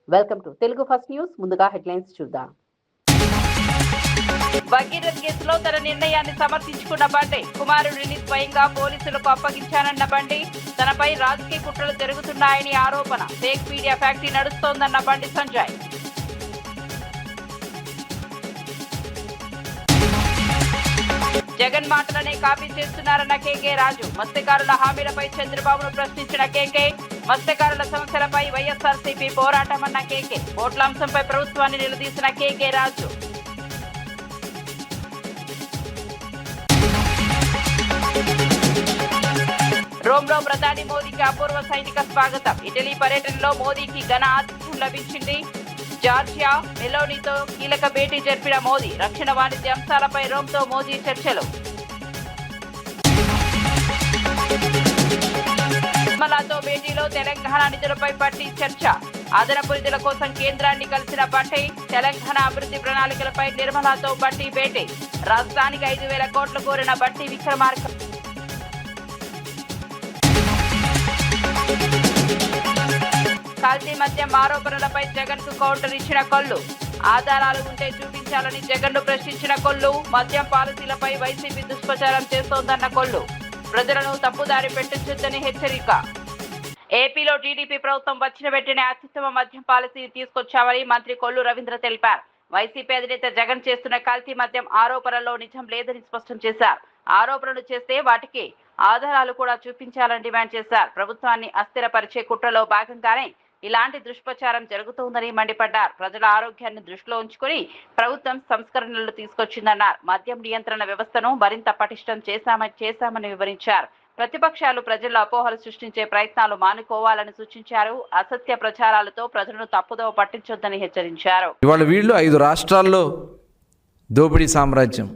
Welcome to Telugu first news. ముందుగా headlines చూద్దాం. భగీరథ్ కేసులో తన నిర్ణయాన్ని సమర్థించుకున్న బండి. కుమారుడిని స్వయంగా పోలీసులకు అప్పగించానన్న బండి. తనపై రాజకీయ కుట్రలు జరుగుతున్నాయని ఆరోపణ. Fake media factory నడుస్తోందన్న Bandi Sanjay. Jagan మాటలనే copy చేస్తున్నారన్న కేకే రాజు. మత్స్యకారుల హామీలపై చంద్రబాబును ప్రశ్నించిన కేకే. మత్స్యకారుల సమస్యలపై వైఎస్ఆర్సీపీ పోరాటమన్న కేకే. ఓట్ల అంశంపై ప్రభుత్వాన్ని నిలదీసిన కేకే రాజు. రోమ్లో ప్రధాని మోదీకి అపూర్వ సైనిక స్వాగతం. ఇటలీ పర్యటనలో మోదీకి ఘన ఆతిథ్యం లభించింది. జార్జియా మెలోనీతో కీలక భేటీ జరిపిన మోదీ. రక్షణ వాణిజ్య అంశాలపై రోమ్తో మోదీ చర్చలు. నిర్మలాతో భేటీలో తెలంగాణ నిధులపై పట్టి చర్చ. అదనపు నిధుల కోసం కేంద్రాన్ని కలిసిన బట్టి. తెలంగాణ అభివృద్ధి ప్రణాళికలపై నిర్మలాతో బట్టి భేటీ. రాష్ట్రానికి 5,000 కోట్లు కోరిన బట్టి విక్రమార్క. కల్తీ మద్యం ఆరోపణలపై జగన్ కు కౌంటర్ ఇచ్చిన కొల్లు. ఆధారాలు ఉంటే చూపించాలని జగన్ ను ప్రశ్నించిన కొల్లు. మద్యం పాలసీలపై వైసీపీ దుష్ప్రచారం చేస్తోందన్న కొల్లు. ప్రజలను తప్పుదారి పెట్టించొద్దని హెచ్చరిక. ఏపీలో టీడీపీ ప్రభుత్వం వచ్చిన వెంటనే అత్యుత్తమ మద్యం పాలసీని తీసుకొచ్చామని మంత్రి కొల్లు రవీంద్ర తెలిపారు. వైసీపీ అధినేత జగన్ చేస్తున్న కల్తీ మద్యం ఆరోపణల్లో నిజం లేదని స్పష్టం చేశారు. ఆరోపణలు చేస్తే వాటికి ఆధారాలు కూడా చూపించాలని డిమాండ్ చేశారు. ప్రభుత్వాన్ని అస్థిరపరిచే కుట్రలో భాగంగానే ఇలాంటి దుష్ప్రచారం జరుగుతోందని మండిపడ్డారు. ప్రజల ఆరోగ్యాన్ని దృష్టిలో ఉంచుకుని ప్రభుత్వం సంస్కరణలు తీసుకొచ్చిందన్నారు. మద్యం నియంత్రణ వ్యవస్థను మరింత పటిష్టం చేశామని వివరించారు. ప్రతిపక్షాలు ప్రజల్లో అపోహలు సృష్టించే ప్రయత్నాలు మానుకోవాలని సూచించారు. అసత్య ప్రచారాలతో ప్రజలను తప్పుదోవ పట్టించొద్దని హెచ్చరించారు. ఇవాళ వీళ్ళు 5 రాష్ట్రాల్లో దోపిడీ సామ్రాజ్యం.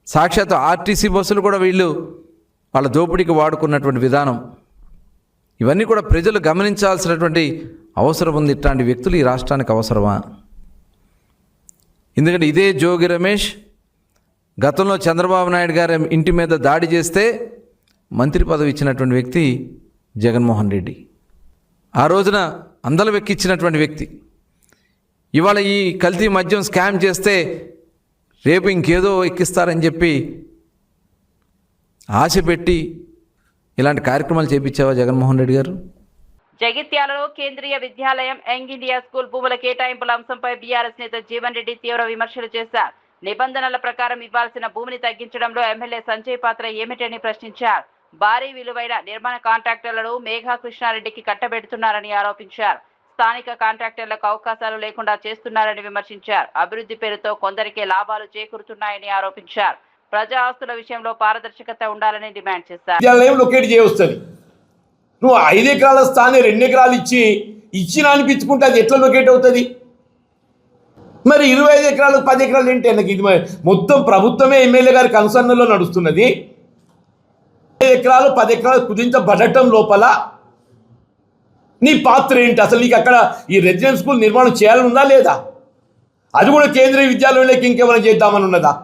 సాక్షాత్ ఆర్టీసీ బస్సులు కూడా వీళ్ళు వాళ్ళ దోపిడీకి వాడుకున్నటువంటి విధానం. ఇవన్నీ కూడా ప్రజలు గమనించాల్సినటువంటి అవసరం ఉంది. ఇట్లాంటి వ్యక్తులు ఈ రాష్ట్రానికి అవసరమా? ఎందుకంటే ఇదే జోగి రమేష్ గతంలో చంద్రబాబు నాయుడు గారి ఇంటి మీద దాడి చేస్తే మంత్రి పదవి ఇచ్చినటువంటి వ్యక్తి జగన్మోహన్ రెడ్డి. ఆ రోజున అందల వెక్కిచ్చినటువంటి వ్యక్తి. ఇవాళ ఈ కల్తీ మద్యం స్కామ్ చేస్తే రేపు ఇంకేదో ఎక్కిస్తారని చెప్పి ఆశ పెట్టి ఇలాంటి కార్యక్రమాలు చేపించావా జగన్మోహన్ రెడ్డి గారు? జగిత్యాలలో కేంద్రీయ విద్యాలయం యంగ్ ఇండియా స్కూల్ భూముల కేటాయింపుల అంశంపై బీఆర్ఎస్ నేత జీవన్ రెడ్డి తీవ్ర విమర్శలు చేశారు. నిబంధనల ప్రకారం ఇవ్వాల్సిన భూమిని తగ్గించడంలో ఎమ్మెల్యే సంజయ్ పాత్ర ఏమిటని ప్రశ్నించారు. భారీ విలువైన నిర్మాణ కాంట్రాక్టర్లను మేఘా కృష్ణారెడ్డికి కట్టబెడుతున్నారని ఆరోపించారు. స్థానిక కాంట్రాక్టర్లకు అవకాశాలు లేకుండా చేస్తున్నారని విమర్శించారు. అభివృద్ధి పేరుతో కొందరికే లాభాలు చేకూరుతున్నాయని ఆరోపించారు. ప్రజా ఆస్తుల విషయంలో పారదర్శకత ఉండాలని డిమాండ్ చేశారు. లొకేట్ చేయవస్తుంది. నువ్వు 5 ఎకరాల స్థానే 2 ఎకరాలు ఇచ్చిన అనిపించుకుంటే అది ఎట్లా లొకేట్ అవుతుంది? మరి 25 ఎకరాలు 10 ఎకరాలు ఏంటి? నాకు ఇది మొత్తం ప్రభుత్వమే ఎమ్మెల్యే గారి కన్సర్న్లో నడుస్తున్నది. 5 ఎకరాలు 10 ఎకరాలు కుదించబడటం లోపల నీ పాత్ర ఏంటి? అసలు నీకు అక్కడ ఈ రెసిడెన్స్ స్కూల్ నిర్మాణం చేయాలని ఉందా లేదా? అది కూడా కేంద్రీయ విద్యాలయంలోకి ఇంకేమైనా చేద్దామని ఉన్నదా?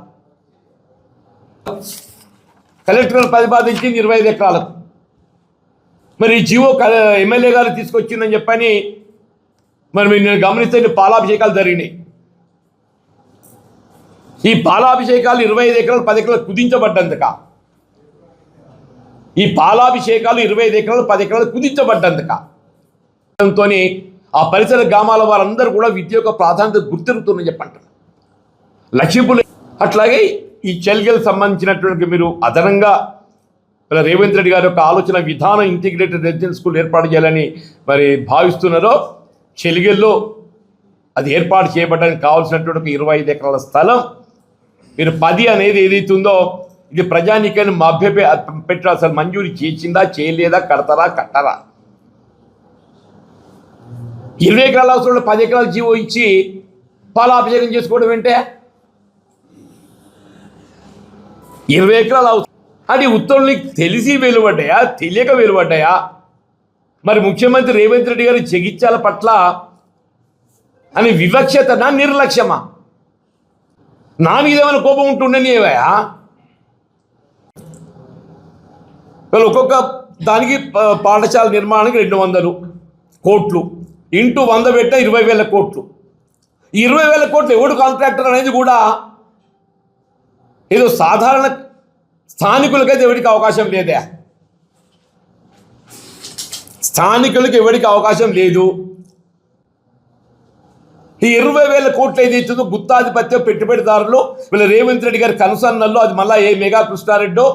కలెక్టర్ ప్రతిపాదించింది 25 ఎకరాలకు. మరి జీవో ఎమ్మెల్యే గారు తీసుకొచ్చిందని చెప్పని మరి నేను గమనిస్తే పాలాభిషేకాలు జరిగినాయి. ఈ పాలాభిషేకాలు 25 ఎకరాలు 10 ఎకరాలు కుదించబడ్డందుక ఈ పాలాభిషేకాలు 25 ఎకరాలు 10 ఎకరాలు కుదించబడ్డందుక ఆ పరిసర గ్రామాల వారందరూ కూడా విద్య యొక్క ప్రాధాన్యత గుర్తిరుగుతుందని చెప్పంటారు. లక్ష్మీపురం అట్లాగే ఈ చెల్గెల్ సంబంధించినటువంటి మీరు అదనంగా రేవంత్ రెడ్డి గారి యొక్క ఆలోచన విధానం ఇంటిగ్రేటెడ్ రెసిడెన్షియల్ స్కూల్ ఏర్పాటు చేయాలని మరి భావిస్తున్నారో చెలిగెల్లో అది ఏర్పాటు చేయబడడానికి కావాల్సినటువంటి 25 ఎకరాల స్థలం మీరు 10 అనేది ఏదైతే ఉందో ఇది ప్రజానీకాన్ని పెట్టారు. అసలు మంజూరు చేసిందా చేయలేదా, కడతారా కట్టరా? 20 ఎకరాల అవసరం 10 ఎకరాల జీవో ఇచ్చి పాలాభిషేకం చేసుకోవడం ఏంటే? 20 ఎకరాలు అవసరం అది ఉత్తర్వులు తెలిసి వెలువడ్డాయా తెలియక వెలువడ్డాయా? మరి ముఖ్యమంత్రి రేవంత్ రెడ్డి గారి జగిత్యాల పట్ల అని వివక్షతనా నిర్లక్ష్యమా? నా మీద ఏమైనా కోపం ఉంటుండని ఏవయా? ఒక్కొక్క దానికి పాఠశాల నిర్మాణానికి 200 కోట్లు ఇంటూ 100 పెట్ట 20,000 కోట్లు. ఈ 20,000 కోట్లు ఎవడు కాంట్రాక్టర్ అనేది కూడా ఏదో సాధారణ స్థానికులకైతే ఎవరికి అవకాశం లేదే. స్థానికులకి ఎవరికి అవకాశం లేదు. ఈ 20,000 కోట్లు ఏదైతుందో గుత్తాధిపత్యం పెట్టుబడిదారులు వీళ్ళ రేవంత్ రెడ్డి గారి కనుసన్నల్లో అది మళ్ళా ఏ మెగా కృష్ణారెడ్డో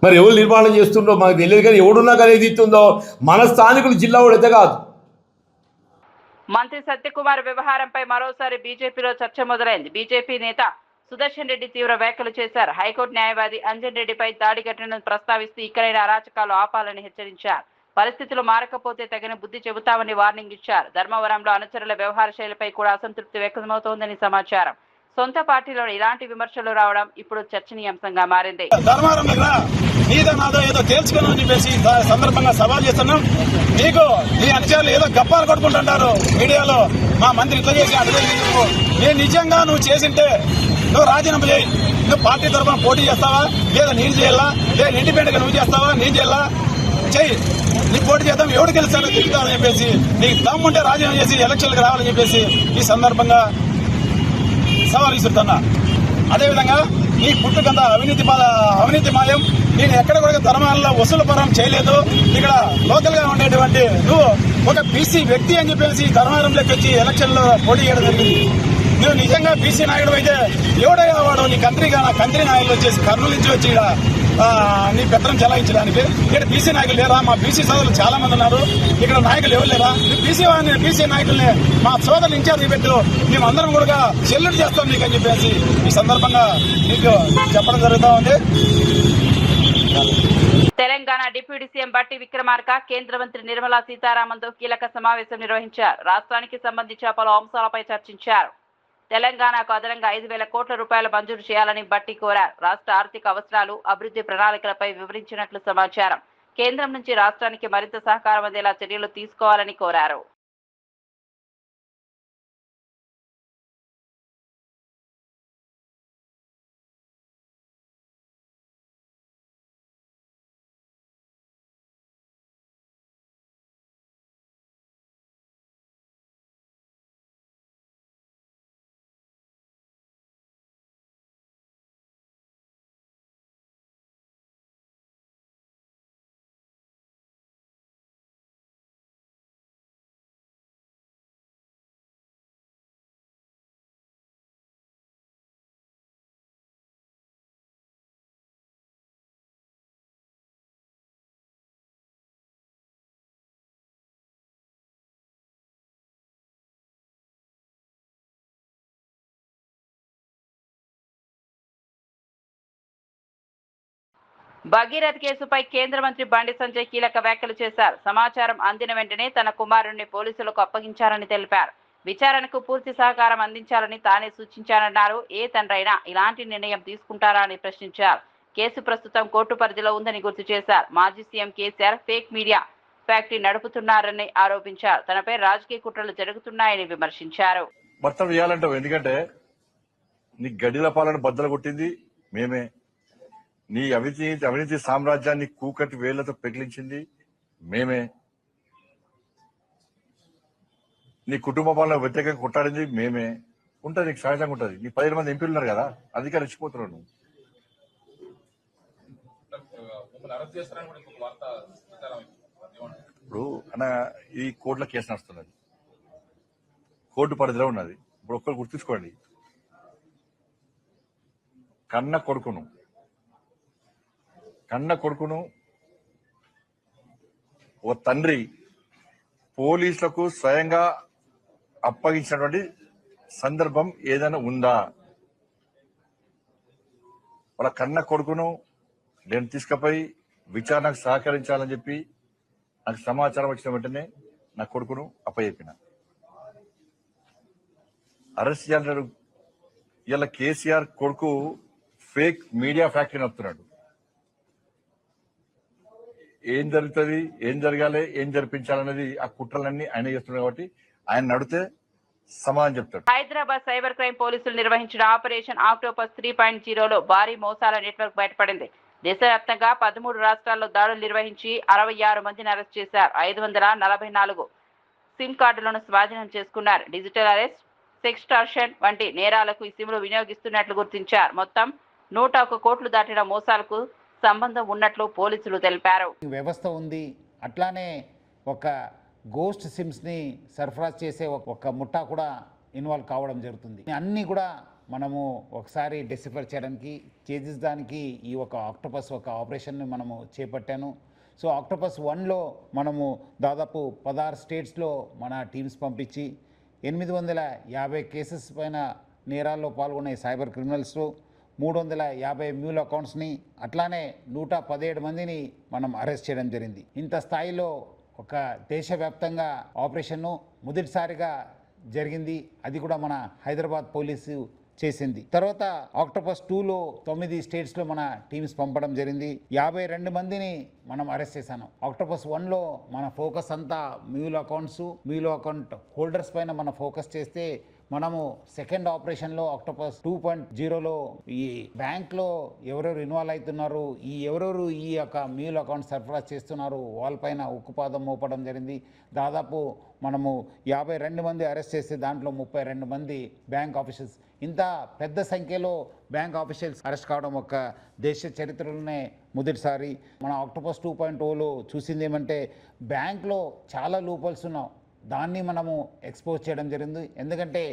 మరి ఎవరు నిర్మాణం చేస్తుండో మాకు తెలియదు, కానీ ఎవడున్నా కానీ ఏది ఇస్తుందో మన స్థానికులు జిల్లా వాడైతే కాదు. మంత్రి సత్యకుమార్ వ్యవహారంపై మరోసారి బీజేపీలో చర్చ మొదలైంది. బీజేపీ నేత సుదర్శన్ రెడ్డి తీవ్ర వ్యాఖ్యలు చేశారు. హైకోర్టు న్యాయవాది అంజన్ రెడ్డిపై దాడి ఘటనను ప్రస్తావిస్తూ ఇక్కడైన అరాచకాలు ఆపాలని హెచ్చరించారు. పరిస్థితులు మారకపోతే తగిన బుద్ధి చెబుతామని వార్నింగ్ ఇచ్చారు. ధర్మవరంలో అనుచరుల వ్యవహార శైలిపై కూడా అసంతృప్తి వ్యక్తమవుతోందని సమాచారం. సొంత పార్టీలో ఇలాంటి విమర్శలు రావడం ఇప్పుడు చర్చనీయాంశంగా మారింది. ధర్మవరం దగ్గర నీదో నాదో ఏదో తేల్చుకోనని చెప్పేసి సందర్భంగా సవాల్ చేస్తున్నాం. నీకు నీ అనుచరులు ఏదో గప్పాలు కొట్టుకుంటుంటారు మీడియాలో, మా మంత్రి ఇట్లా చేసి అట్లా చేసి. నేను నిజంగా నువ్వు చేసింటే నువ్వు రాజీనామా చేయి. నువ్వు పార్టీ తరఫున పోటీ చేస్తావా, లేదా నేను చేయాలా, లేదా ఇండిపెండెంట్ గా నువ్వు చేస్తావా, నేను చేయాలా, చెయ్యి. నీ పోటీ చేద్దాం, ఎవడు గెలుస్తాడో తిరుగుతాడని చెప్పేసి నీకు దమ్ముంటే రాజీనామా చేసి ఎలక్షన్లకు రావాలని చెప్పేసి ఈ సందర్భంగా సవాల్ విసురుతున్నా. అదేవిధంగా నీ పుట్టుకంత అవినీతి మాయం. నేను ఎక్కడ కూడా ధర్మాలలో వసూలు పరం చేయలేదు. ఇక్కడ లోకల్ గా ఉండేటువంటి నువ్వు ఒక బీసీ వ్యక్తి అని చెప్పేసి ధర్మవరంలోకి వచ్చి ఎలక్షన్ లో పోటీ చేయడం జరిగింది. నువ్వు నిజంగా బీసీ నాయకుడు అయితే ఎవడయ్యా వాడు నీ కంత్రి నాయకులు వచ్చేసి కర్నూలు నుంచి వచ్చి ఇక్కడ నీ పెత్తనం చెలాయించడానికి. ఇక్కడ బీసీ నాయకులు లేరా? మా బీసీ సోదరులు చాలా మంది ఉన్నారు, ఇక్కడ నాయకులు ఎవరు లేరా? బీసీ నాయకుల్ని మా సోదరులు ఇన్ఛార్జి పెట్టు, మేము అందరం కూడా చెల్లుడు చేస్తాం నీకు అని చెప్పేసి ఈ సందర్భంగా నీకు చెప్పడం జరుగుతూ ఉంది. తెలంగాణ డిప్యూటీ సీఎం బట్టి విక్రమార్క కేంద్ర మంత్రి నిర్మలా సీతారామన్తో కీలక సమావేశం నిర్వహించారు. రాష్ట్రానికి సంబంధించిన పలు అంశాలపై చర్చించారు. తెలంగాణకు అదనంగా 5,000 కోట్ల రూపాయలు మంజూరు చేయాలని బట్టి కోరారు. రాష్ట్ర ఆర్థిక అవసరాలు, అభివృద్ధి ప్రణాళికలపై వివరించినట్లు సమాచారం. కేంద్రం నుంచి రాష్ట్రానికి మరింత సహకారం అందేలా చర్యలు తీసుకోవాలని కోరారు. భగీరథ్ కేసుపై కేంద్ర మంత్రి బండి సంజయ్ కీలక వ్యాఖ్యలు చేశారు. సమాచారం అందిన వెంటనే తన కుమారుణ్ణి పోలీసులకు అప్పగించారని తెలిపారు. విచారణకు పూర్తి సహకారం అందించాలని తానే సూచించానన్నారు. ఏ తండ్రైనా ఇలాంటి నిర్ణయం తీసుకుంటారా అని ప్రశ్నించారు. కేసు ప్రస్తుతం కోర్టు పరిధిలో ఉందని గుర్తు చేశారు. మాజీ CM KCR fake media factory నడుపుతున్నారని ఆరోపించారు. తనపై రాజకీయ కుట్రలు జరుగుతున్నాయని విమర్శించారు. మొత్తం చేయాలంటే ఎందుకంటే నీ గడిల పాలన బద్దలు కొట్టింది మేమే, నీ అవినీతి సామ్రాజ్యాన్ని కూకటి వేళ్లతో పెకిలించింది మేమే, నీ కుటుంబ పాలన వ్యతిరేకంగా కొట్టాడింది మేమే. ఉంటుంది, నీకు సహజంగా ఉంటుంది. నీ 15 మంది ఎంపీలు ఉన్నారు కదా, అధికారులు ఇచ్చిపోతున్నావు నువ్వు. ఇప్పుడు అన్న ఈ కోర్టులో కేసు నడుస్తున్నది, కోర్టు పరిధిలో ఉన్నది. ఇప్పుడు ఒక్కరు గుర్తుంచుకోండి, కన్న కొడుకును ఓ తండ్రి పోలీసులకు స్వయంగా అప్పగించినటువంటి సందర్భం ఏదైనా ఉందా? వాళ్ళ కన్న కొడుకును నేను తీసుకుపోయి విచారణకు సహకరించాలని చెప్పి నాకు సమాచారం వచ్చిన వెంటనే నా కొడుకును అప్పచెప్పిన. అరెస్ట్ చేయాలంటాడు. ఇలా కేసీఆర్ కొడుకు ఫేక్ మీడియా ఫ్యాక్టరీ నడుపుతున్నాడు. ఏం జరుగుతుంది, ఏం జరగాలి, ఏం జరిపించాలనేది ఆ కుట్రలన్నీ ఆయన చేస్తున్నాడు. కాబట్టి ఆయన నడితే సమాధానం చెప్తాడు. హైదరాబాద్ సైబర్ క్రైమ్ పోలీసులు నిర్వహించిన ఆపరేషన్ ఆక్టోపస్ 3.0లో భారీ మోసాల నెట్వర్క్ బయటపడింది. దేశవ్యాప్తంగా 13 రాష్ట్రాల్లో దాడులు నిర్వహించి 66 మందిని అరెస్ట్ చేశారు. 544 సిమ్ కార్డులను స్వాధీనం చేసుకున్నారు. డిజిటల్ అరెస్ట్, సెక్స్టార్షన్ వంటి నేరాలకు ఈ సిమ్లు వినియోగిస్తున్నట్లు గుర్తించారు. మొత్తం 101 కోట్లు దాటిన మోసాలకు సంబంధం ఉన్నట్లు పోలీసులు తెలిపారు. వ్యవస్థ ఉంది. అట్లానే ఒక గోస్ట్ సిమ్స్ని సరఫరా చేసే ఒక ముఠా కూడా ఇన్వాల్వ్ కావడం జరుగుతుంది. అన్నీ కూడా మనము ఒకసారి డెసిఫర్ చేయడానికి ఛేదించడానికి ఈ ఒక ఆక్టోపస్ ఒక ఆపరేషన్ని మనము చేపట్టాను. సో ఆక్టోపస్ 1లో మనము దాదాపు 16 స్టేట్స్లో మన టీమ్స్ పంపించి 850 కేసెస్ పైన నేరాల్లో పాల్గొనే సైబర్ క్రిమినల్స్లో 350 మ్యూల్ అకౌంట్స్ని అట్లానే 117 మందిని మనం అరెస్ట్ చేయడం జరిగింది. ఇంత స్థాయిలో ఒక దేశవ్యాప్తంగా ఆపరేషన్ను మొదటిసారిగా జరిగింది. అది కూడా మన హైదరాబాద్ పోలీసు చేసింది. తర్వాత ఆక్టోపస్ 2లో 9 స్టేట్స్లో మన టీమ్స్ పంపడం జరిగింది. 52 మందిని మనం అరెస్ట్ చేశాను. ఆక్టోపస్ 1లో మన ఫోకస్ అంతా మ్యూల్ అకౌంట్ హోల్డర్స్ పైన మన ఫోకస్ చేస్తే మనము సెకండ్ ఆపరేషన్లో ఆక్టోపస్ 2.0లో ఈ బ్యాంక్లో ఎవరెవరు ఇన్వాల్వ్ అవుతున్నారు, ఎవరెవరు ఈ యొక్క మ్యూల్ అకౌంట్ సరఫరా చేస్తున్నారు వాళ్ళపైన ఉక్కుపాదం మోపడం జరిగింది. దాదాపు మనము 52 మంది అరెస్ట్ చేస్తే దాంట్లో 32 మంది బ్యాంక్ ఆఫీషియల్స్. ఇంత పెద్ద సంఖ్యలో బ్యాంక్ ఆఫీషియల్స్ అరెస్ట్ కావడం ఒక దేశ చరిత్రలోనే మొదటిసారి. మన ఆక్టోపస్ 2.0లో చూసింది ఏమంటే బ్యాంక్లో చాలా లూపోల్స్ ఉన్నాం, దాన్ని మనము ఎక్స్పోజ్ చేయడం జరిగింది. ఎందుకంటే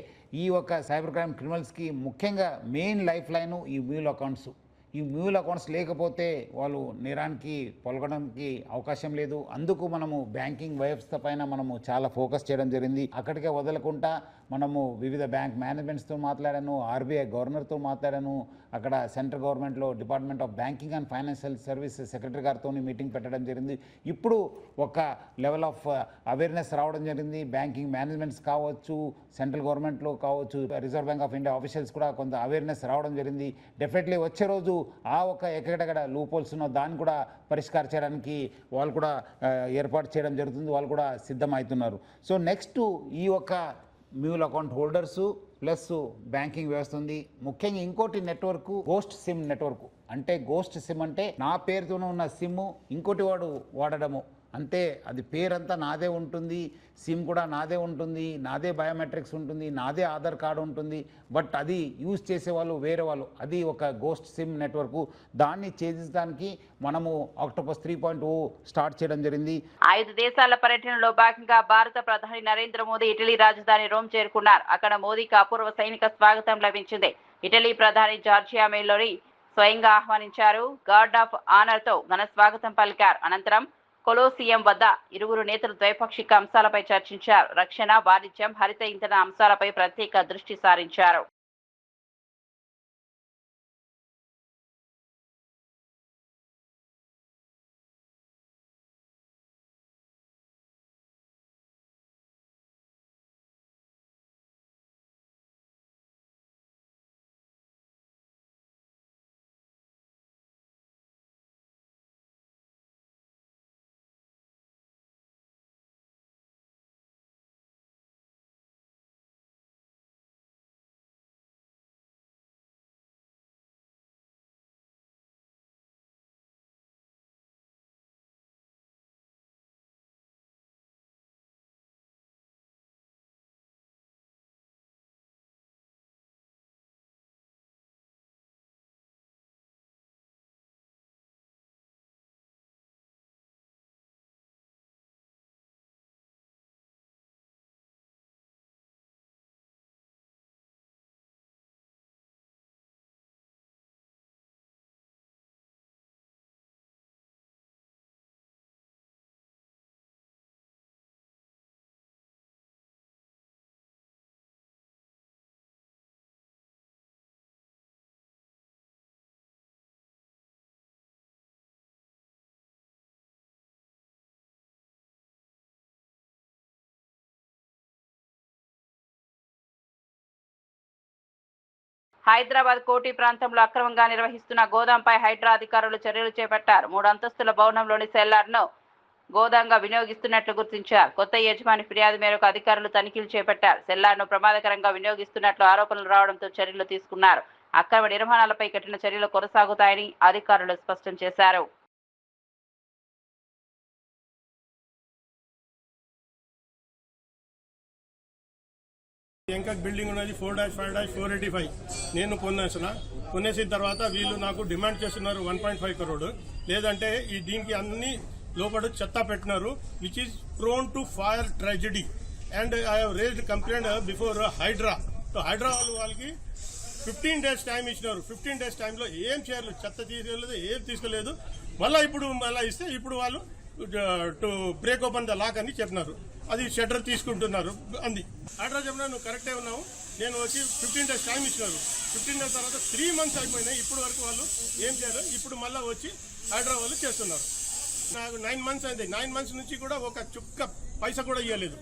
ఈ ఒక సైబర్ క్రైమ్ క్రిమినల్స్కి ముఖ్యంగా మెయిన్ లైఫ్ లైను ఈ మ్యూల్ అకౌంట్స్. ఈ మ్యూల్ అకౌంట్స్ లేకపోతే వాళ్ళు నేరానికి పాల్గొనడానికి అవకాశం లేదు. అందుకు మనము బ్యాంకింగ్ వ్యవస్థ పైన మనము చాలా ఫోకస్ చేయడం జరిగింది. అక్కడికే వదలకుండా మనము వివిధ బ్యాంక్ మేనేజ్మెంట్స్తో మాట్లాడాను, ఆర్బీఐ గవర్నర్తో మాట్లాడాను, అక్కడ సెంట్రల్ గవర్నమెంట్లో department of banking and financial services secretary గారితో మీటింగ్ పెట్టడం జరిగింది. ఇప్పుడు ఒక లెవెల్ ఆఫ్ అవేర్నెస్ రావడం జరిగింది. బ్యాంకింగ్ మేనేజ్మెంట్స్ కావచ్చు, సెంట్రల్ గవర్నమెంట్లో కావచ్చు, reserve bank of India officials కూడా కొంత అవేర్నెస్ రావడం జరిగింది. డెఫినెట్లీ వచ్చే రోజు ఆ ఒక ఎక్కడెక్కడ లూపోల్స్ ఉన్నో దాన్ని కూడా పరిష్కారం చేయడానికి వాళ్ళు కూడా ఏర్పాటు చేయడం జరుగుతుంది. వాళ్ళు కూడా సిద్ధమవుతున్నారు. సో నెక్స్ట్ ఈ ఒక mule account holders plus banking వ్యవస్థ ఉంది. ముఖ్యంగా ఇంకోటి నెట్వర్క్ గోస్ట్ సిమ్ నెట్వర్క్. అంటే గోస్ట్ సిమ్ అంటే నా పేరుతోనే ఉన్న సిమ్ ఇంకోటి వాడు వాడడము. అంతే, అది పేరంతా నాదే ఉంటుంది, సిమ్ కూడా నాదే ఉంటుంది, నాదే బయోమెట్రిక్స్ ఉంటుంది, నాదే ఆధార్ కార్డు ఉంటుంది. బట్ అది యూజ్ చేసేవాళ్ళు వేరే వాళ్ళు. అది ఒక గోస్ట్ సిమ్ నెట్వర్క్. దాన్ని ఛేదించడానికి మనము ఆక్టోపస్ 3.0 స్టార్ట్ చేయడం జరిగింది. 5 దేశాల పర్యటనలో భాగంగా భారత ప్రధాని నరేంద్ర మోదీ ఇటలీ రాజధాని రోమ్ చేరుకున్నారు. అక్కడ మోదీకి అపూర్వ సైనిక స్వాగతం లభించింది. ఇటలీ ప్రధాని జార్జియా మెలోని స్వయంగా ఆహ్వానించారు. గార్డ్ ఆఫ్ ఆనర్తో ఘన స్వాగతం పలికారు. అనంతరం కొలోసియం వద్ద ఇరువురు నేతలు ద్వైపాక్షిక అంశాలపై చర్చించారు. రక్షణ, వాణిజ్యం, హరిత ఇంధన అంశాలపై ప్రత్యేక దృష్టి సారించారు. హైదరాబాద్ కోటి ప్రాంతంలో అక్రమంగా నిర్వహిస్తున్న గోదాంపై హైడ్రా అధికారులు చర్యలు చేపట్టారు. 3 అంతస్తుల భవనంలోని సెల్లార్ను గోదాంగా వినియోగిస్తున్నట్లు గుర్తించారు. కొత్త యజమాని ఫిర్యాదు మేరకు అధికారులు తనిఖీలు చేపట్టారు. సెల్లార్ను ప్రమాదకరంగా వినియోగిస్తున్నట్లు ఆరోపణలు రావడంతో చర్యలు తీసుకున్నారు. అక్రమ నిర్మాణాలపై కఠిన చర్యలు కొనసాగుతాయని అధికారులు స్పష్టం చేశారు. ఎంకక్ బిల్డింగ్ ఉన్నది 4-5-485 నేను కొనేసిన తర్వాత వీళ్ళు నాకు డిమాండ్ చేస్తున్నారు 1.5 crore. లేదంటే ఈ దీనికి అన్ని లోపల చెత్త పెట్టినారు, which is prone to fire tragedy. And I have raised complaint before Hydraa. Hydraa వాళ్ళకి 15 days టైం ఇచ్చినారు. 15 days టైంలో ఏం చేయలేదు, చెత్త తీసుకోలేదు, ఏం తీసుకోలేదు. మళ్ళీ ఇస్తే ఇప్పుడు వాళ్ళు to break open the lock అని చెప్పినారు. అది షట్టర్ తీసుకుంటున్నారు అంది. హైడ్రా చెప్పినా నువ్వు కరెక్టే ఉన్నావు, నేను వచ్చి 15 days టైం ఇచ్చినారు. 15 days తర్వాత 3 months అయిపోయినాయి, ఇప్పుడు వరకు వాళ్ళు ఏం చేయలేదు. ఇప్పుడు మళ్ళీ వచ్చి హైడ్రా వాళ్ళు చేస్తున్నారు. నాకు 9 months అయింది. 9 months నుంచి కూడా ఒక చుక్క పైసా కూడా ఇవ్వలేదు.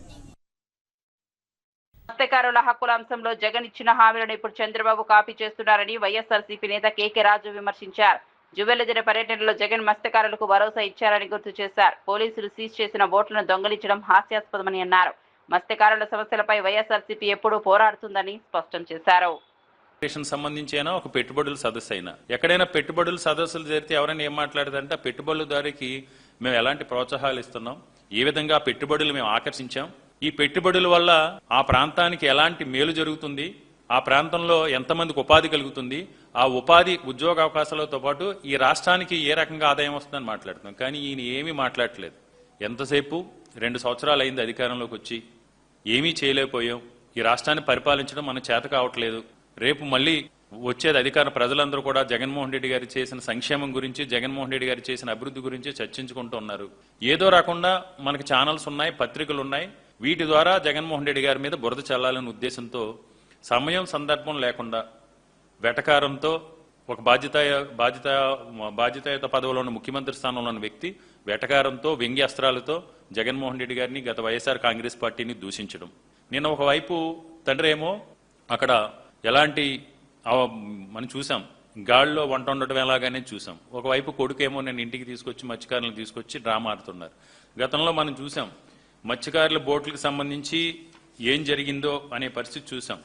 మత్స్యకారుల హక్కుల అంశంలో జగన్ ఇచ్చిన హామీలను ఇప్పుడు చంద్రబాబు కాపీ చేస్తున్నారని వైఎస్ఆర్సీపీ నేత కేకే రాజు విమర్శించారు. జువెల్లిదిన పర్యటనలో జగన్ మత్స్యకారులకు భరోసా ఇచ్చారని గుర్తు చేశారు. పోలీసులు సీజ్ చేసిన బోట్లను దొంగిలించడం హాస్యాస్పదమని అన్నారు. మత్స్యకారుల సమస్యలపై వైఎస్ఆర్సీపీ ఎప్పుడూ పోరాడుతుందని స్పష్టం చేశారు. సంబంధించి అయినా ఒక పెట్టుబడుల సదస్సు అయినా ఎక్కడైనా పెట్టుబడుల సదస్సులు జరిగితే ఎవరైనా ఏం మాట్లాడదంటే ఆ పెట్టుబడులదారికి మేము ఎలాంటి ప్రోత్సాహాలు ఇస్తున్నాం, ఏ విధంగా పెట్టుబడులు మేము ఆకర్షించాం, ఈ పెట్టుబడుల వల్ల ఆ ప్రాంతానికి ఎలాంటి మేలు జరుగుతుంది, ఆ ప్రాంతంలో ఎంతమందికి ఉపాధి కలుగుతుంది, ఆ ఉపాధి ఉద్యోగ అవకాశాలతో పాటు ఈ రాష్ట్రానికి ఏ రకంగా ఆదాయం వస్తుందని మాట్లాడుతున్నాం. కానీ ఈయన ఏమీ మాట్లాడట్లేదు. ఎంతసేపు 2 సంవత్సరాలు అయింది అధికారంలోకి వచ్చి, ఏమీ చేయలేకపోయాం, ఈ రాష్ట్రాన్ని పరిపాలించడం మన చేత కావట్లేదు. రేపు మళ్ళీ వచ్చేది అధికార ప్రజలందరూ కూడా జగన్మోహన్ రెడ్డి గారు చేసిన సంక్షేమం గురించి, జగన్మోహన్ రెడ్డి గారు చేసిన అభివృద్ధి గురించి చర్చించుకుంటూ ఉన్నారు. ఏదో రాకుండా మనకి ఛానల్స్ ఉన్నాయి, పత్రికలు ఉన్నాయి, వీటి ద్వారా జగన్మోహన్ రెడ్డి గారి మీద బురద చల్లాలనే ఉద్దేశంతో సమయం సందర్భం లేకుండా వెటకారంతో ఒక బాధ్యతాయుత పదవిలో ఉన్న ముఖ్యమంత్రి స్థానంలో ఉన్న వ్యక్తి వెటకారంతో వ్యంగ్యాస్త్రాలతో జగన్మోహన్ రెడ్డి గారిని గత వైఎస్ఆర్ కాంగ్రెస్ పార్టీని దూషించడం. నిన్న ఒకవైపు తండ్రి ఏమో అక్కడ ఎలాంటి మనం చూసాం, గాడిలో వంట ఉండటం ఎలాగానే చూసాం. ఒకవైపు కొడుకేమో నేను ఇంటికి తీసుకొచ్చి మత్స్యకారులను తీసుకొచ్చి డ్రామా ఆడుతున్నారు. గతంలో మనం చూసాం మత్స్యకారుల బోట్లకు సంబంధించి ఏం జరిగిందో అనే పరిస్థితి చూసాం.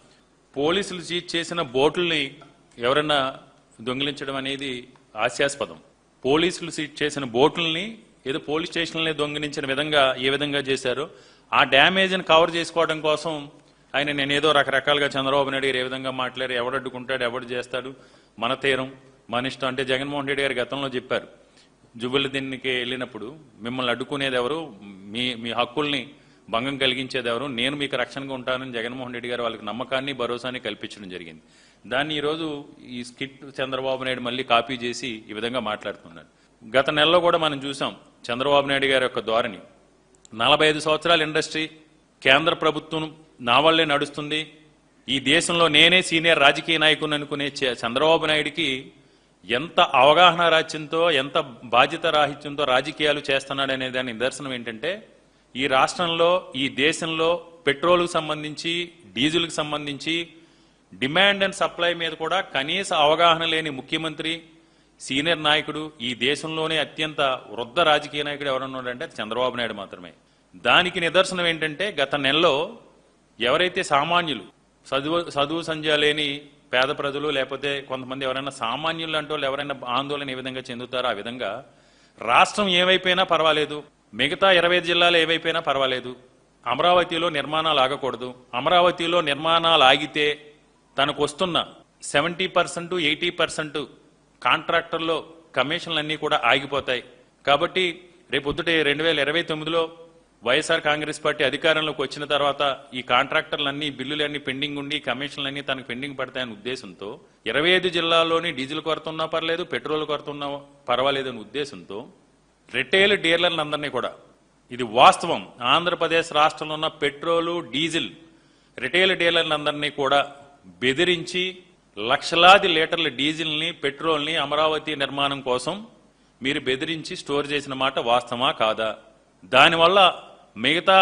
పోలీసులు సీజ్ చేసిన బోట్లని ఎవరన్నా దొంగిలించడం అనేది హాస్యాస్పదం. పోలీసులు సీజ్ చేసిన బోట్లని ఏదో పోలీస్ స్టేషన్లనే దొంగిలించిన విధంగా ఏ విధంగా చేశారో ఆ డ్యామేజ్ని కవర్ చేసుకోవడం కోసం ఆయన నేనేదో రకరకాలుగా చంద్రబాబు నాయుడు గారు ఏ విధంగా మాట్లాడారు, ఎవడు అడ్డుకుంటాడు, ఎవడు చేస్తాడు, మన తీరం మన ఇష్టం అంటే జగన్మోహన్ రెడ్డి గారు గతంలో చెప్పారు. జువెల్లిదిన్నికి వెళ్ళినప్పుడు మిమ్మల్ని అడ్డుకునేది ఎవరు, మీ హక్కుల్ని భంగం కలిగించేది ఎవరు, నేను మీకు రక్షణగా ఉంటానని జగన్మోహన్ రెడ్డి గారు వాళ్ళకి నమ్మకాన్ని భరోసాని కల్పించడం జరిగింది. దాన్ని ఈరోజు ఈ స్కిట్ చంద్రబాబు నాయుడు మళ్ళీ కాపీ చేసి ఈ విధంగా మాట్లాడుతున్నాడు. గత నెలలో కూడా మనం చూసాం చంద్రబాబు నాయుడు గారి యొక్క ధోరణి. 45 సంవత్సరాల ఇండస్ట్రీ, కేంద్ర ప్రభుత్వం నా వల్లే నడుస్తుంది, ఈ దేశంలో నేనే సీనియర్ రాజకీయ నాయకుని అనుకునే చంద్రబాబు నాయుడికి ఎంత అవగాహన రాహిత్యంతో, ఎంత బాధ్యత రాహిత్యంతో రాజకీయాలు చేస్తున్నాడనే దాని నిదర్శనం ఏంటంటే ఈ రాష్ట్రంలో, ఈ దేశంలో పెట్రోల్కు సంబంధించి, డీజిల్కి సంబంధించి డిమాండ్ అండ్ సప్లై మీద కూడా కనీస అవగాహన లేని ముఖ్యమంత్రి, సీనియర్ నాయకుడు, ఈ దేశంలోనే అత్యంత వృద్ధ రాజకీయ నాయకుడు ఎవరన్నాడంటే చంద్రబాబు నాయుడు మాత్రమే. దానికి నిదర్శనం ఏంటంటే గత నెలలో ఎవరైతే సామాన్యులు, చదువు సంధ్య లేని పేద ప్రజలు, లేకపోతే కొంతమంది ఎవరైనా సామాన్యులు అంటే వాళ్ళు ఎవరైనా ఆందోళన ఏ విధంగా చెందుతారో ఆ విధంగా రాష్ట్రం ఏమైపోయినా పర్వాలేదు, మిగతా 25 జిల్లాలు ఏవైపోయినా పర్వాలేదు, అమరావతిలో నిర్మాణాలు ఆగకూడదు, అమరావతిలో నిర్మాణాలు ఆగితే తనకు వస్తున్న 70% 80% కాంట్రాక్టర్లో కమిషన్లన్నీ కూడా ఆగిపోతాయి. కాబట్టి రేపొద్దుటే 2029లో వైఎస్ఆర్ కాంగ్రెస్ పార్టీ అధికారంలోకి వచ్చిన తర్వాత ఈ కాంట్రాక్టర్లన్నీ, బిల్లులన్నీ పెండింగ్ ఉండి కమిషన్లన్నీ తనకు పెండింగ్ పడతాయనే ఉద్దేశంతో 25 జిల్లాల్లోని డీజిల్ కొరత ఉన్నా పర్లేదు, పెట్రోల్ కొరత ఉన్నా పర్వాలేదనే ఉద్దేశంతో రిటైల్ డీలర్లందరినీ కూడా, ఇది వాస్తవం, ఆంధ్రప్రదేశ్ రాష్ట్రంలో ఉన్న పెట్రోలు, డీజిల్ రిటైల్ డీలర్లందరినీ కూడా బెదిరించి లక్షలాది లీటర్ల డీజిల్ని, పెట్రోల్ని అమరావతి నిర్మాణం కోసం మీరు బెదిరించి స్టోర్ చేసిన మాట వాస్తవమా కాదా? దానివల్ల మిగతా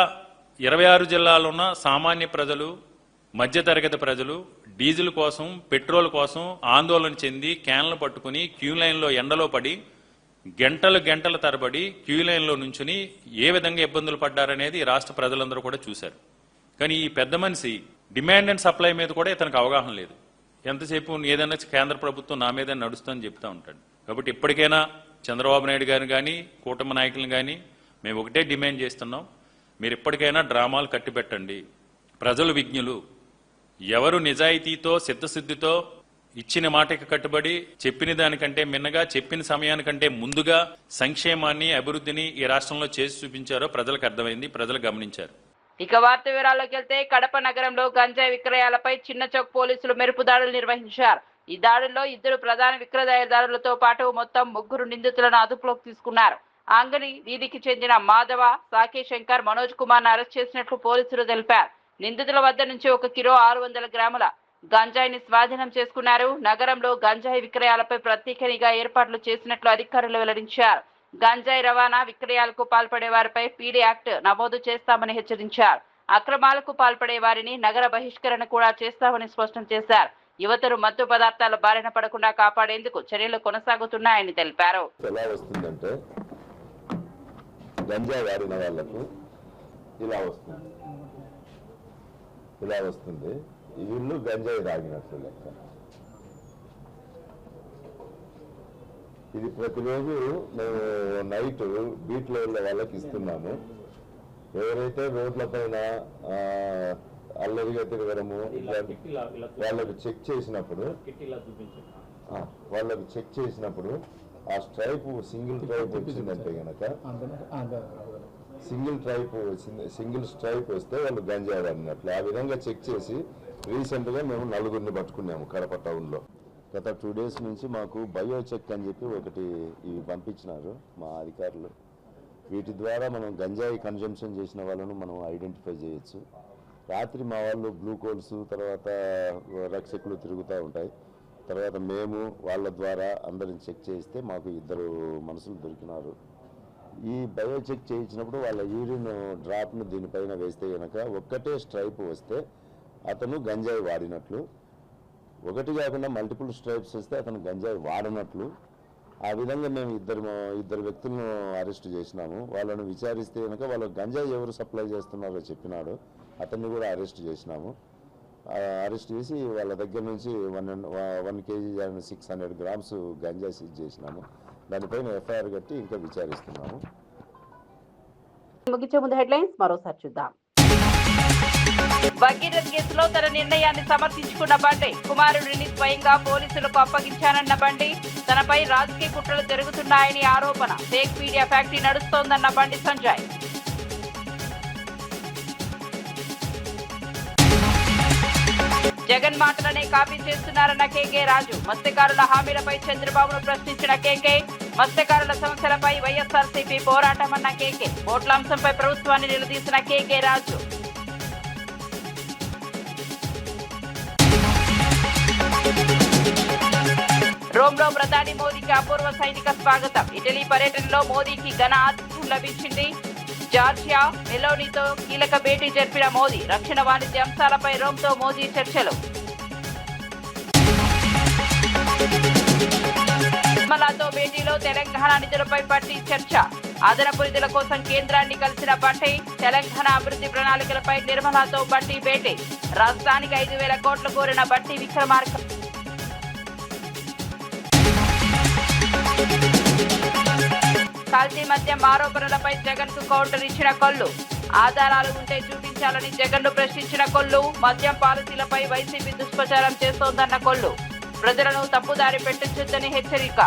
26 జిల్లాల్లో ఉన్న సామాన్య ప్రజలు, మధ్యతరగతి ప్రజలు డీజిల్ కోసం, పెట్రోల్ కోసం ఆందోళన చెంది క్యాన్లు పట్టుకుని క్యూ లైన్లో ఎండలో పడి గంటల తరబడి క్యూ లైన్లో నుంచుని ఏ విధంగా ఇబ్బందులు పడ్డారనేది రాష్ట్ర ప్రజలందరూ కూడా చూశారు. కానీ ఈ పెద్ద మనిషి డిమాండ్ అండ్ సప్లై మీద కూడా ఇతనికి అవగాహన లేదు. ఎంతసేపు ఏదైనా కేంద్ర ప్రభుత్వం నా మీద నడుస్తుందని చెప్తా ఉంటాడు. కాబట్టి ఇప్పటికైనా చంద్రబాబు నాయుడు గారు కానీ కూటమి నాయకులను కానీ మేము ఒకటే డిమాండ్ చేస్తున్నాం, మీరు ఇప్పటికైనా డ్రామాలు కట్టిపెట్టండి. ప్రజలు విజ్ఞులు, ఎవరు నిజాయితీతో సిద్ధశుద్ధితో ఇచ్చిన మాటకి కట్టుబడి చెప్పిన దానికంటే మిన్నగా చెప్పిన సమయానికంటే ముందుగా సంక్షేమాన్ని అభివృద్ధిని ఈ రాష్ట్రంలో చేసి చూపించారో ప్రజలకు అర్థమైంది, ప్రజలు గమనించారు. ఇక వార్త వివరాల్లోకి వెళ్తే కడప నగరంలో గంజాయి విక్రయాలపై చిన్న చౌక్ పోలీసులు మెరుపు దాడులు నిర్వహించారు. ఈ దాడుల్లో 2 ప్రధాన విక్రయదారులతో పాటు మొత్తం 3 నిందితులను అదుపులోకి తీసుకున్నారు. అంగని వీధికి చెందిన మాధవ, సాకే శంకర్, మనోజ్ కుమార్ ను అరెస్ట్ చేసినట్లు పోలీసులు తెలిపారు. నిందితుల వద్ద నుంచి 1 కిలో 600 గ్రాముల గంజాయిని స్వాధీనం చేసుకున్నారు. నగరంలో గంజాయి విక్రయాలపై ప్రత్యేక నిఘా ఏర్పాట్లు చేసినట్లు అధికారులు వెల్లడించారు. గంజాయి రవాణా విక్రయాలకు పాల్పడే వారిపై పీడీ యాక్ట్ నమోదు చేస్తామని హెచ్చరించారు. అక్రమాలకు పాల్పడే వారిని నగర బహిష్కరణ కూడా చేస్తామని స్పష్టం చేశారు. యువతను మత్తు పదార్థాల బారిన పడకుండా కాపాడేందుకు చర్యలు కొనసాగుతున్నాయని తెలిపారు. ఎలా వస్తుందంటే గంజాయి వాడిన వాళ్లకు ఇలా వస్తుంది, వీళ్ళు గంజాయి తాగినట్లు లెక్క. ఇది ప్రతిరోజు మేము నైట్ బీట్లో వెళ్ళే వాళ్ళకి ఇస్తున్నాము. ఎవరైతే రోడ్ల పైన అల్లరిగా తిరగడము వాళ్ళకి చెక్ చేసినప్పుడు ఆ స్ట్రైప్ సింగిల్ స్ట్రైప్ వచ్చిందంటే గనక సింగిల్ స్ట్రైప్ వస్తే వాళ్ళు గంజాయి వాడినట్లు. ఆ విధంగా చెక్ చేసి రీసెంట్గా మేము 4 పట్టుకున్నాము కడప టౌన్లో. గత 2 days నుంచి మాకు బయోచెక్ అని చెప్పి ఒకటి ఇవి పంపించినారు మా అధికారులు. వీటి ద్వారా మనం గంజాయి కన్జంప్షన్ చేసిన వాళ్ళను మనం ఐడెంటిఫై చేయొచ్చు. రాత్రి మా వాళ్ళు గ్లూకోల్స్ తర్వాత రక్షకులు తిరుగుతూ ఉంటాయి. తర్వాత మేము వాళ్ళ ద్వారా అందరిని చెక్ చేస్తే మాకు 2 మనుషులు దొరికినారు. ఈ బయోచెక్ చేయించినప్పుడు వాళ్ళ యూరిన్ డ్రాప్ను దీనిపైన వేస్తే కనుక ఒక్కటే స్ట్రైప్ వస్తే అతను గంజాయి వాడినట్లు, ఒకటి కాకుండా మల్టిపుల్ స్ట్రైప్స్ వస్తే అతను గంజాయి వాడినట్లు. ఆ విధంగా మేము ఇద్దరు వ్యక్తులను అరెస్ట్ చేసినాము. వాళ్ళను విచారిస్తే కనుక వాళ్ళు గంజాయి ఎవరు సప్లై చేస్తున్నారో చెప్పినాడు. అతన్ని కూడా అరెస్ట్ చేసినాము. అరెస్ట్ చేసి వాళ్ళ దగ్గర నుంచి 1 kg 600 grams గంజాయి సీజ్ చేసినాము. దానిపైన ఎఫ్ఐఆర్ కట్టి ఇంకా విచారిస్తున్నాము. ముగించే ముందు హెడ్లైన్స్ మరోసారి చూద్దాం. భగీరథ్ కేసులో తన నిర్ణయాన్ని సమర్థించుకున్న బండి, కుమారుడిని స్వయంగా పోలీసులకు అప్పగించానన్న బండి, తనపై రాజకీయ కుట్రలు జరుగుతున్నాయని ఆరోపణ, fake media factory నడుస్తోందన్న Bandi Sanjay. Jagan మాటలనే copy చేస్తున్నారన్న కేకే రాజు, మత్స్యకారుల హామీలపై చంద్రబాబును ప్రశ్నించిన కేకే, మత్స్యకారుల సమస్యలపై వైఎస్ఆర్సీపీ పోరాటమన్న కేకే, ఓట్ల అంశంపై ప్రభుత్వాన్ని నిలదీసిన కేకే రాజు. రోమ్లో ప్రధాని మోదీకి అపూర్వ సైనిక స్వాగతం, ఇటలీ పర్యటనలో మోదీకి ఘన ఆతిథ్యం లభించింది. జార్జియా మెలోనీతో కీలక భేటీ జరిపిన మోదీ, రక్షణ వాణిజ్య అంశాలపై రోమ్తో మోదీ చర్చలు. నిర్మలాతో భేటీలో తెలంగాణ నిధులపై పట్టి చర్చ, అదనపు నిధుల కోసం కేంద్రాన్ని కలిసిన బట్టి, తెలంగాణ అభివృద్ధి ప్రణాళికలపై నిర్మలాతో బట్టి భేటీ, రాష్ట్రానికి 5,000 కోట్లు కోరిన బట్టి విక్రమార్క. కల్తీ మద్యం ఆరోపణలపై జగన్ కు కౌంటర్ ఇచ్చిన కొల్లు, ఆధారాలు ఉంటే చూపించాలని జగన్ ను ప్రశ్నించిన కొల్లు, మద్యం పాలసీలపై వైసీపీ దుష్ప్రచారం చేస్తోందన్న కొల్లు, ప్రజలను తప్పుదారి పెట్టించొద్దని హెచ్చరిక.